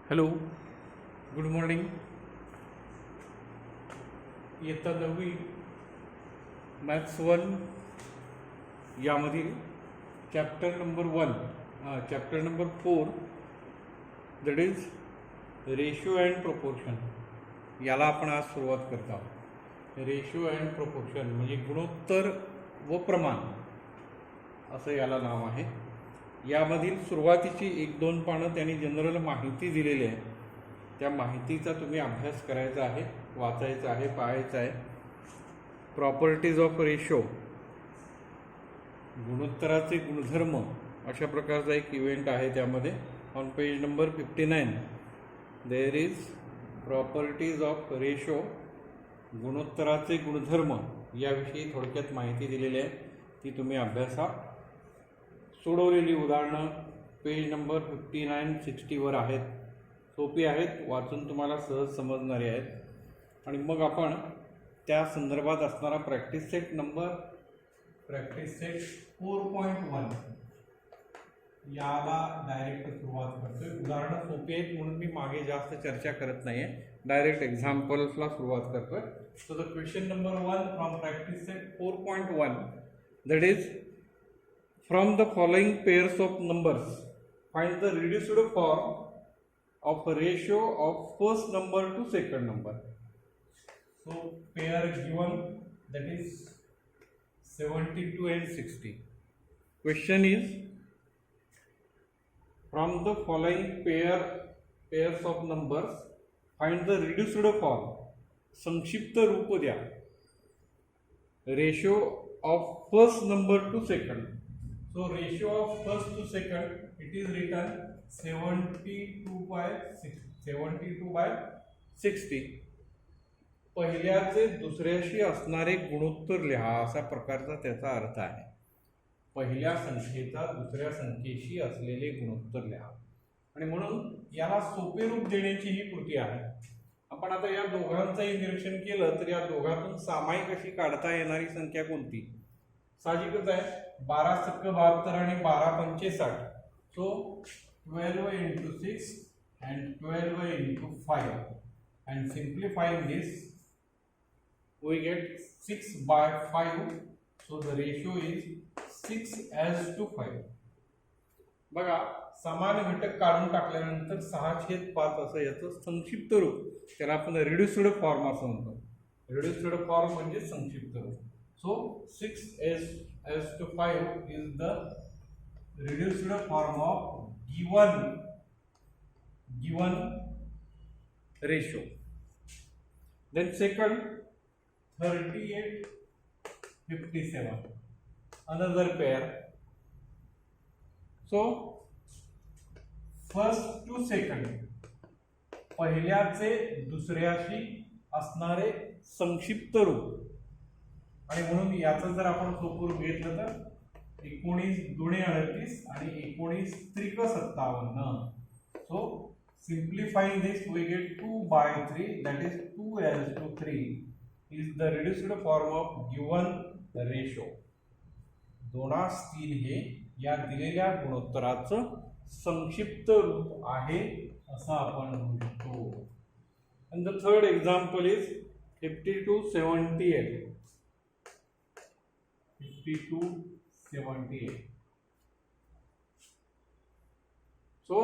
Hello, good morning. इयत्ता 9वी maths 1 यामधील chapter number 1 chapter number 4 that is ratio and proportion याला आपण आज सुरुवात करत आहोत. रेशो अँड प्रपोर्शन म्हणजे गुणोत्तर व प्रमाण असं याला नाव आहे. यामधील सुरुवातीची 1-2 पानं त्यांनी जनरल माहिती दिलेली आहे. त्या माहितीचा तुम्ही अभ्यास करायचा आहे, वाचायचा आहे, पाहायचा आहे. प्रॉपर्टीज ऑफ रेशो, गुणोत्तराचे गुणधर्म अशा प्रकारचा एक इव्हेंट आहे. त्यामध्ये on page number 59 there is properties of ratio, गुणोत्तराचे गुणधर्म याविषयी थोडक्यात माहिती दिलेली आहे. ती तुम्ही अभ्यासा. सोडवलेली उदाहरणं पेज नंबर 59-60 वर आहेत. सोपी आहेत, वाचून तुम्हाला सहज समजणारी आहेत. आणि मग आपण त्या संदर्भात असणारा प्रॅक्टिस सेट 4.1 याला डायरेक्ट सुरुवात करतोय. उदाहरणं सोपी आहेत म्हणून मी मागे जास्त चर्चा करत नाही आहे, डायरेक्ट एक्झाम्पल्सला सुरुवात करतोय. So the question number 1 from practice set 4.1 that is from the following pairs of numbers find the reduced form of a ratio of first number to second number. So pair given that is 72 and 60. Question is from the following pairs of numbers find the reduced form. संक्षिप्त रूप द्या ratio of first number to second. So ratio of first to second, it is written 72/60. पहिल्याचे दुसऱ्याशी असणारे गुणोत्तर लिहा असा प्रकारचा त्याचा अर्थ आहे. पहिल्या संख्येचा दुसऱ्या संख्येशी असलेले गुणोत्तर लिहा. आणि म्हणून याला सोपे रूप देण्याची ही कृती आहे. आपण आता या दोघांचंही निरीक्षण केलं तर या दोघांतून सामायिक अशी काढता येणारी संख्या कोणती? साहजिकच आहे, 12×72 आणि 12×65. So 12×6 and 12×5 and simplifying this we get 6/5. so the ratio is 6:5. बघा, समान घटक काढून टाकल्यानंतर 6/5 असं याचं संक्षिप्त रूप, त्याला आपण रिड्युस्ड फॉर्म असं म्हणतो. रिड्युस्ड फॉर्म म्हणजे संक्षिप्त रूप. So 6:5 is the reduced form of given ratio. Then second 38:57, another pair. So first to second, पहिल्याचे दुसऱ्याशी असणारे संक्षिप्त रूप. आणि म्हणून याचं जर आपण सोपं रूप घेतलं तर 19×2 38 आणि 19×3 57. So simplifying this we get 2/3 that is 2:3 is the reduced form of given ratio. 2:3 हे या दिलेल्या गुणोत्तराचं संक्षिप्त रूप आहे असं आपण म्हणू शकतो. And the third example is 52/78. 52/78. So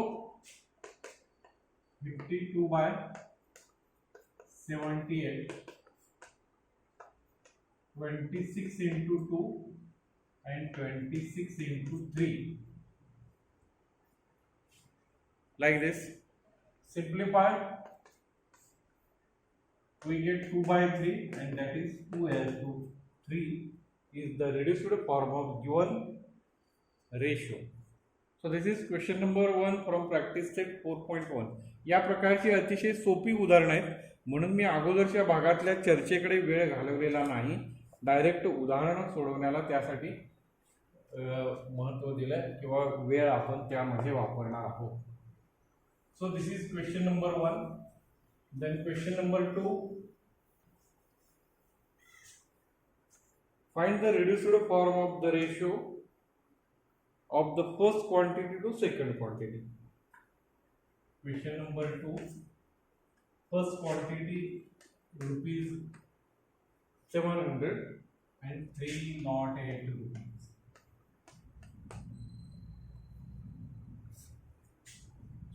52/78, 26×2 and 26×3 like this. Simplify, we get 2/3 and that is 2:3 is the reduced form of given ratio. So this is question number 1 from practice set 4.1. या प्रकारची अतिशय सोपी उदाहरणं आहेत म्हणून मी अगोदरच्या भागातल्या चर्चेकडे वेळ घालवलेला नाही. डायरेक्ट उदाहरणं सोडवण्याला त्यासाठी महत्त्व दिलंय किंवा वेळ आपण त्यामध्ये वापरणार आहोत. So this is question number 1. Then question number 2, find the reduced form of the ratio of the first quantity to second quantity. Question number 2. First quantity rupees 700 and 308 rupees.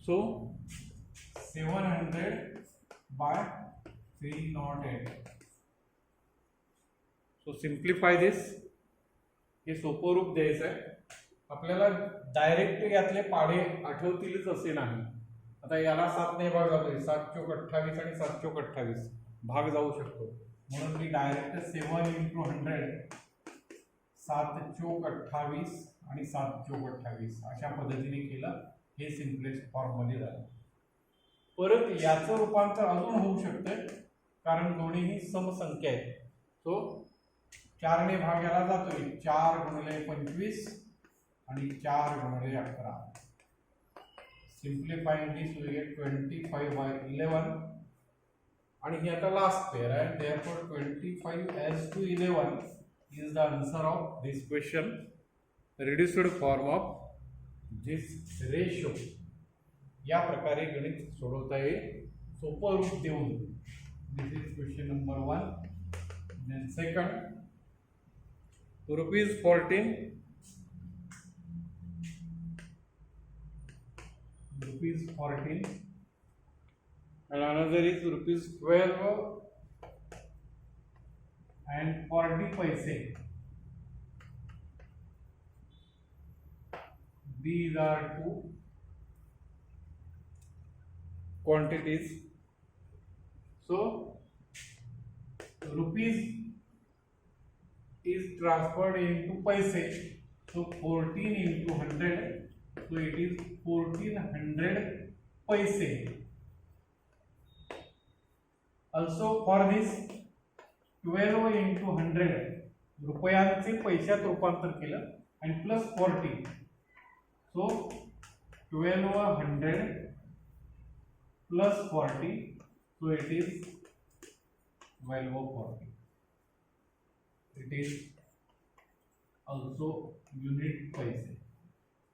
So 700 by 308. So simplify this. हे सोपं रूप द्यायचं आहे. आपल्याला direct यातले पाढे आठवतीलच असे नाही. आता याला 7 ने भाग जातोय. 7 चोक 28 आणि 7 चोक 28 भाग जाऊ शकतो. म्हणून मी डायरेक्ट 7 × 100 7 चोक 28 आणि 7 चोक 28 अशा पद्धतीने केलं. हे सिम्पलेस्ट फॉर्म मध्ये झालं. परत याचं रूपांतर अजून होऊ शकतं कारण दोन्हीही समसंख्या आहेत. सो 4 ने भाग याला जातोय. 4 × 25 आणि 4 × 11. Simplifying this we get 25 by 11 and here the last pair and therefore 25 as to 11 is the answer of this question. Reduced form of this ratio. या प्रकारे गणित सोडवता येईल सोपं रूप देऊन. This is question number 1. Then second, rupees 14 and another is rupees 12 and 40 paise. These are two quantities. So rupees is transferred into paise. So 14 into 100. So it is 1400 paise. Also for this 12 into 100 रुपयांचे पैशात रूपांतर केलं and plus 40. So 1200 plus 40. So it is 1240. It is also unit paise.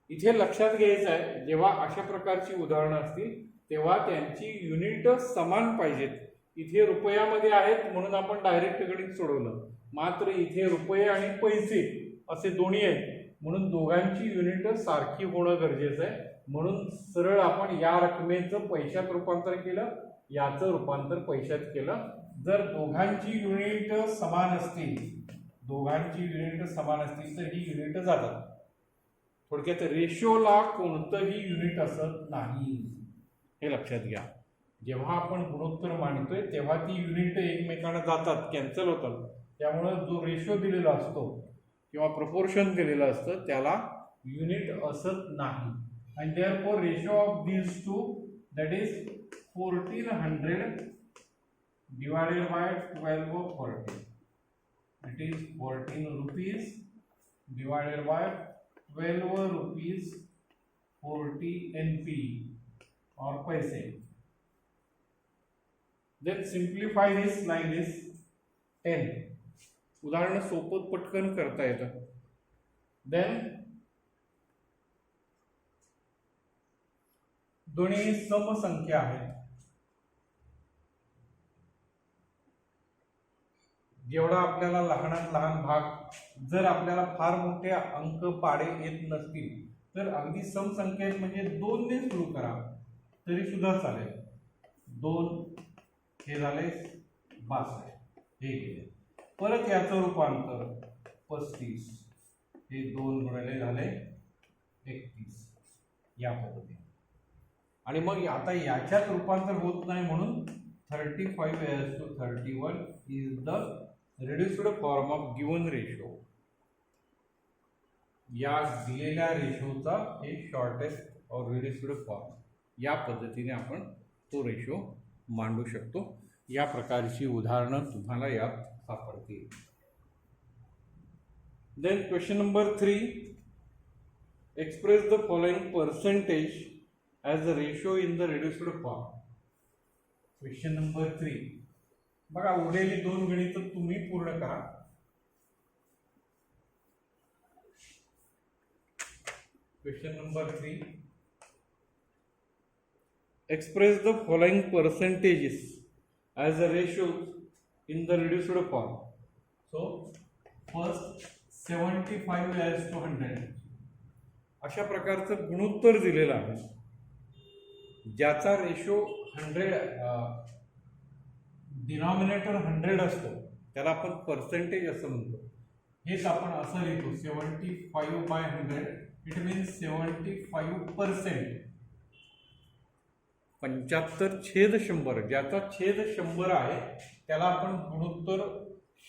इथे लक्षात घ्यायचं आहे जेव्हा अशा प्रकारची उदाहरणं असतील तेव्हा त्यांची युनिट समान पाहिजेत. इथे रुपयामध्ये आहेत म्हणून आपण डायरेक्ट गणित सोडवलं. मात्र इथे रुपये आणि पैसे असे दोन्ही आहेत म्हणून दोघांची युनिट सारखी होणं गरजेचं आहे. म्हणून सरळ आपण या रकमेचं पैशात रूपांतर केलं, याचं रूपांतर पैशात केलं. जर दोघांची युनिट समान असतील तर ही युनिट जातात. थोडक्यात रेशोला कोणतंही युनिट असत नाही हे लक्षात घ्या. जेव्हा आपण गुणोत्तर मांडतोय तेव्हा ती युनिट एकमेकांना जातात, कॅन्सल होतात. त्यामुळे जो रेशो दिलेला असतो किंवा प्रपोर्शन दिलेलं असतं त्याला युनिट असत नाही. and therefore ratio of these two, that is 1400 divided by 1240. It is 14 rupees divided by 12 rupees 40 NP or paise. Then simplify this like this 10. उदाहरण सोपं पटकन करता येतं. Then दोन्ही समसंख्या आहेत. जेवढा आपल्याला लहानात लहान भाग जर आपल्याला फार मोठे अंक पाडे येत नसतील तर अगदी समसंख्येत म्हणजे 2 ने सुरू करा तरी सुद्धा चालेल. 2 हे झाले 62 हे केले. परत याचं रूपांतर 35 हे 2 गुणिले झाले 31 या पद्धतीने. आणि मग आता याच्यात रूपांतर होत नाही म्हणून 35 as to 31 is the reduced form of given ratio. या दिलेल्या रेशोचा हे शॉर्टेस्ट और रिड्यूस्ड फॉर्म या पद्धतीने आपण तो रेशो मांडू शकतो. या प्रकारची उदाहरणं तुम्हाला यात सापडतील. Then question number 3, express the following percentage as a ratio in the reduced form. Question number 3. बघा उरलेली 2 गणित तुम्ही पूर्ण करा. Question number 3. express the following percentages as a ratios in the reduced form. So first 75 as to 100 अशा प्रकारचं गुणोत्तर दिलेलं आहे, ज्याचा रेशो 100 डिनॉमिनेटर 100 असतो, त्याला आपण पर्सेंटेज असं म्हणतो. हेच आपण असं लिहितो 75/100. It means 75%. 75/100 ज्याचा छेद 100 आहे त्याला आपण गुणोत्तर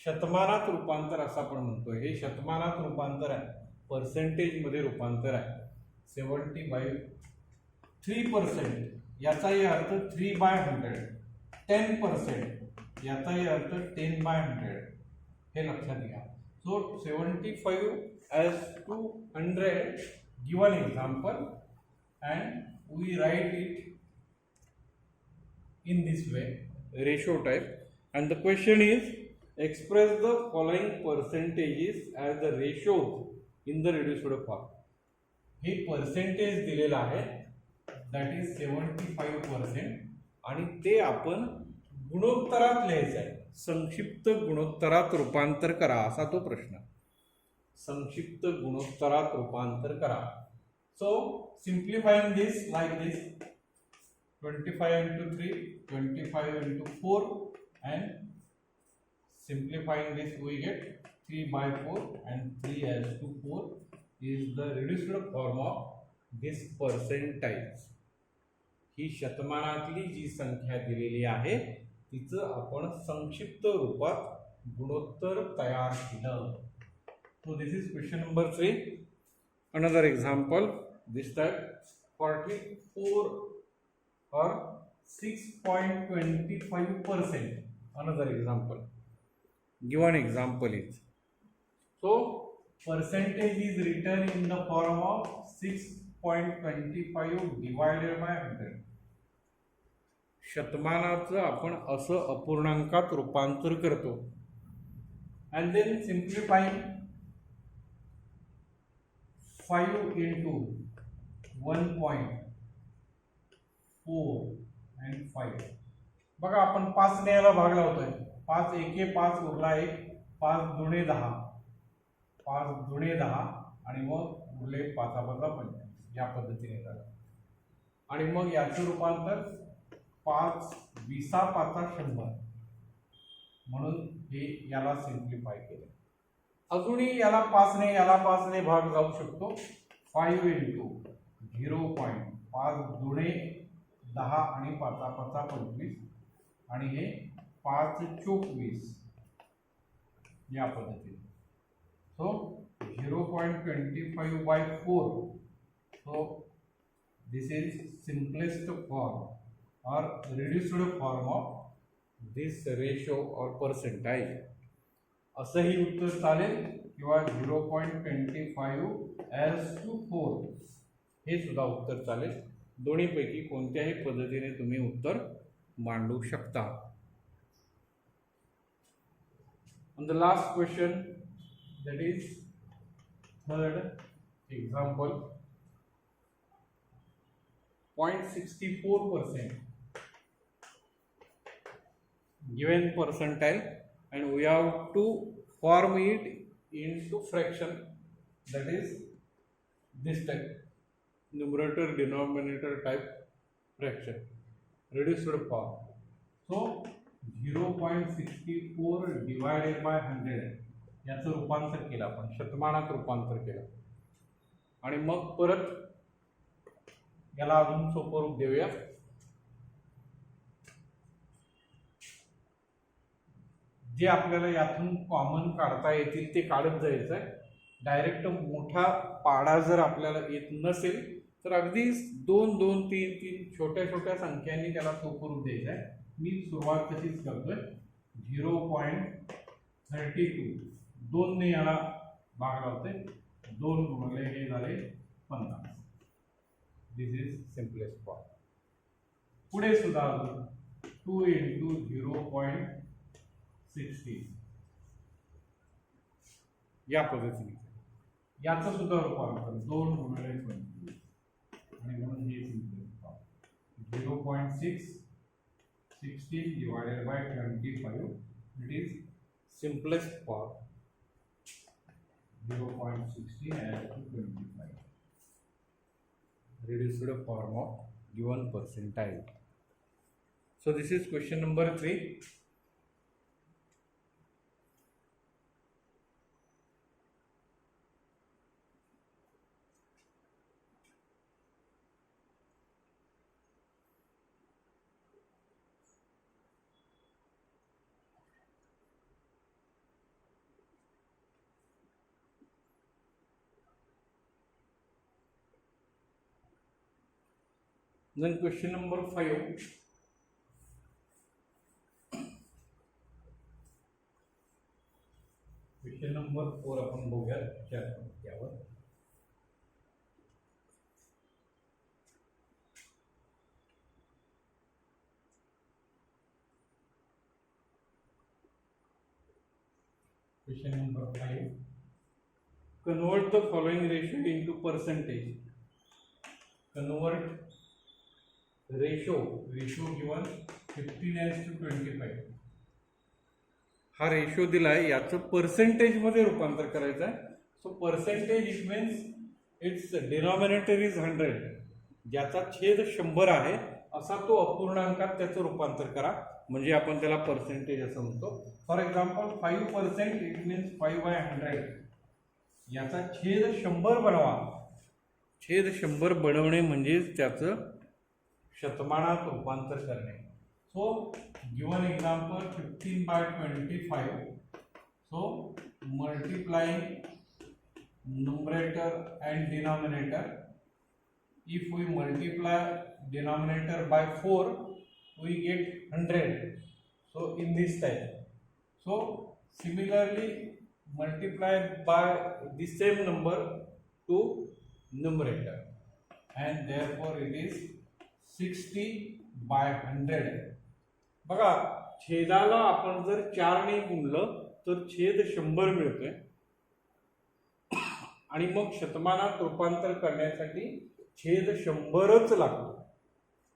शतमानात रूपांतर असं आपण म्हणतो. हे शतमानात रूपांतर आहे, पर्सेंटेज मध्ये रूपांतर आहे. 3% याचाही अर्थ 3/100. 10% याचाही अर्थ 10/100. हे लक्षात घ्या. So 75 as to 100 given example and we write it in this way, ratio type, and the question is express the following percentages as the ratios in the reduced form. हे पर्सेंटेज दिलेलं आहे, दॅट इज 75%, आणि ते आपण गुणोत्तरात लिहायचं आहे. संक्षिप्त गुणोत्तरात रूपांतर करा असा तो प्रश्न. संक्षिप्त गुणोत्तरात रूपांतर करा. So simplifying this like this, 25 into 3, 25 into 4, and simplifying this we get 3/4, and 3 as to 4 is the reduced form of this percentile. ही शतमानातली जी संख्या दिलेली आहे तिचं आपण संक्षिप्त रूपात गुणोत्तर तयार केलं. So this is question number 3. Another example, this time 44 or 6.25%. Another example. Given example is, so percentage is written in the form of 6.25 divided by 100. शतमानाचं आपण असं अपूर्णांकात रूपांतर करतो. and then simplifying 5 into 1.4 and 5. बघा आपण 5 ने याला भाग लावतोय. 5 एके 5 उरला 1, 5 दुणे 10, 5 दुणे 10, आणि मग उरले 5 25 या पद्धतीने झालं. आणि मग याचं रूपांतर 5 20 5 100 म्हणून हे याला सिम्प्लिफाय केलं. अजूनही याला 5 ने भाग जाऊ शकतो. 5 into 0.5 दुणे 10 आणि 5 5 25, आणि हे 5 चोक 20 या पद्धतीने. So 0.25/4. So this is simplest form or reduced form of this ratio or percentile. असंही उत्तर चालेल किंवा 0.25 as to 4 हे सुद्धा उत्तर चालेल. दोन्हीपैकी कोणत्याही पद्धतीने तुम्ही उत्तर मांडू शकता. And the last question, that is third example, 0.64% given percentile, and we have to form it into fraction, that is this type, numerator denominator type fraction, reduced form. So 0.64 divided by 100 याचं रूपांतर केलं आपण, शतमानात रूपांतर केलं. आणि मग परत याला अजून सोपं रूप देऊया. जे आपल्याला यातून कॉमन काढता येतील ते काढत जायचं आहे. डायरेक्ट मोठा पाडा जर आपल्याला येत नसेल तर अगदी 2 2 3 3 छोट्या छोट्या संख्यांनी त्याला सोपं रूप द्यायचं आहे. मी सुरुवात तशीच करतोय. 0.32 2 ने याला भाग लावते. 2 गुणिले हे झाले 50. दिस इज सिम्पलेस्ट फॉर्म. पुढे सुद्धा 2 into 0.60 या पद्धतीने याचं सुद्धा रूपांतर 2 गुणिले 25, आणि म्हणून हे simplest form 0.6 16 divided by 25. It is simplest form. 0.16 as to 25. Reduced form of given percentile. So this is question number 3. Then question number 5. Question number 4 आपण बघूया त्यावर. Question number 5. Convert the following ratio into percentage. Convert ratio given 15:25. हा ratio दिलाय, याचं percentage मध्ये रूपांतर करायचं आहे. So percentage it means it's denominator is 100, ज्याचा छेद 100 आहे असा तो अपूर्णांकात त्याचं रूपांतर करा, म्हणजे आपण त्याला पर्सेंटेज असं म्हणतो. For example 5% it means 5/100. याचा छेद 100 बनवा. छेद 100 बनवणे म्हणजेच त्याचं शतमानात रूपांतर करणे. So given example 15/25. So multiplying numerator and denominator. If we multiply denominator by 4, we get 100. So in this type. So similarly multiply by the same number to numerator, and therefore it is 60/100. बघा, छेदाला आपण जर 4 ने गुणलं तर छेद 100 मिळतोय, आणि मग शतमानात रूपांतर करण्यासाठी छेद 100च लागतो,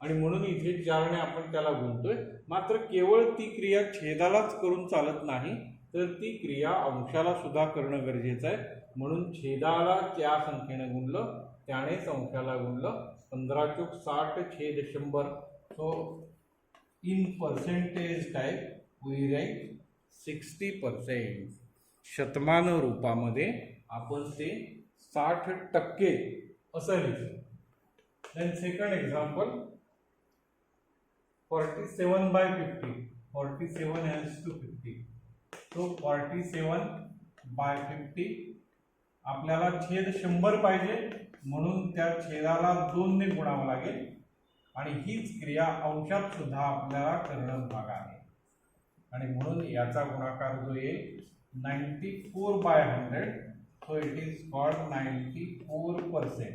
आणि म्हणून इथे 4 ने आपण त्याला गुणतोय. मात्र केवळ ती क्रिया छेदालाच करून चालत नाही, तर ती क्रिया अंशाला सुद्धा करणं गरजेचं आहे. म्हणून छेदाला त्या संख्येने गुणलं, त्यानेच अंशाला गुणलं. 15 × 60 छेद 100. So in percentage type we write 60%. शतमान रूपामध्ये आपण ते 60% असं लिहितो. Then second example 47/50. 47 has to 50. So 47/50. आपल्याला छेद 100 पाहिजे, म्हणून त्या छेदाला 2 ने गुणावं लागेल, आणि हीच क्रिया अंशात सुद्धा आपल्याला करणं भाग आहे, आणि म्हणून याचा गुणाकार जो येईल 94/100. So it is called 94%.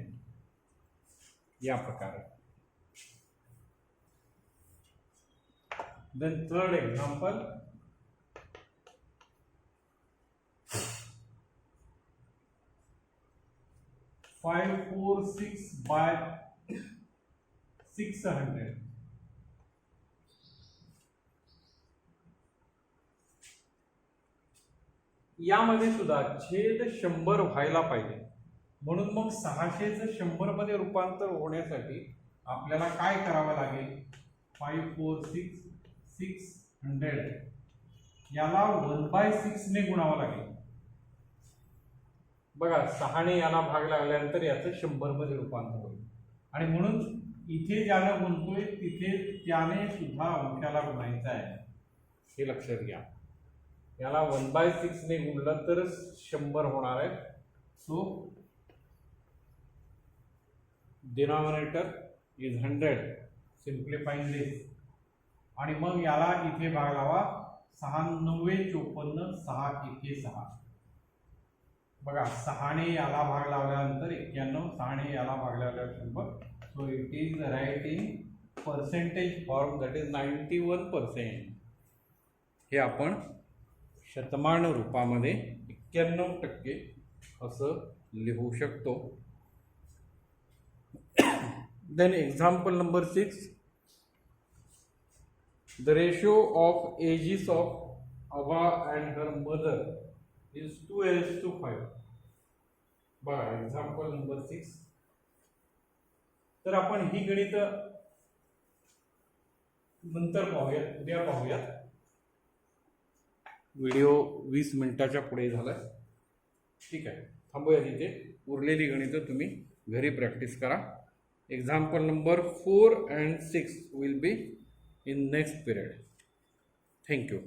या प्रकारे. Then third example 546/600. यामध्ये सुद्धा छेद 100 व्हायला पाहिजे, म्हणून मग 600चं 100 मध्ये रूपांतर होण्यासाठी आपल्याला काय करावं लागेल? 546/600 याला 1/6 ने गुणावं लागेल. बघा, 6 ने याला भाग लागल्यानंतर याचं 100 मध्ये रूपांतर होईल, आणि म्हणून इथे ज्याला गुणतोय तिथे त्याने सुद्धा अंशाला गुणायचं आहे, हे लक्षात घ्या. याला 1/6 ने गुणलं तर 100 होणार आहे. सो डिनॉमिनेटर इज 100, सिम्प्लिफाइंग दिस, आणि मग याला इथे भाग लावा. 6×9 = 54, 6×1 = 6. बघा, 6 ने याला भाग लावल्यानंतर 91, 6 ने याला भाग लावल्यावर 100. So it is write in percentage form, that is 91%. हे आपण शतमान रूपामध्ये 91% असं लिहू शकतो. Then example number 6. The ratio of ages of Ava and her mother is 2:5. बघा एक्झाम्पल नंबर 6. तर आपण ही गणित नंतर पाहूयात, उद्या पाहूयात. व्हिडिओ 20 मिनिटाच्या पुढे झालाय. ठीक आहे, थांबूया तिथे. उरलेली गणितं तुम्ही घरी प्रॅक्टिस करा. Example number 4 and 6 will be in next period. Thank you.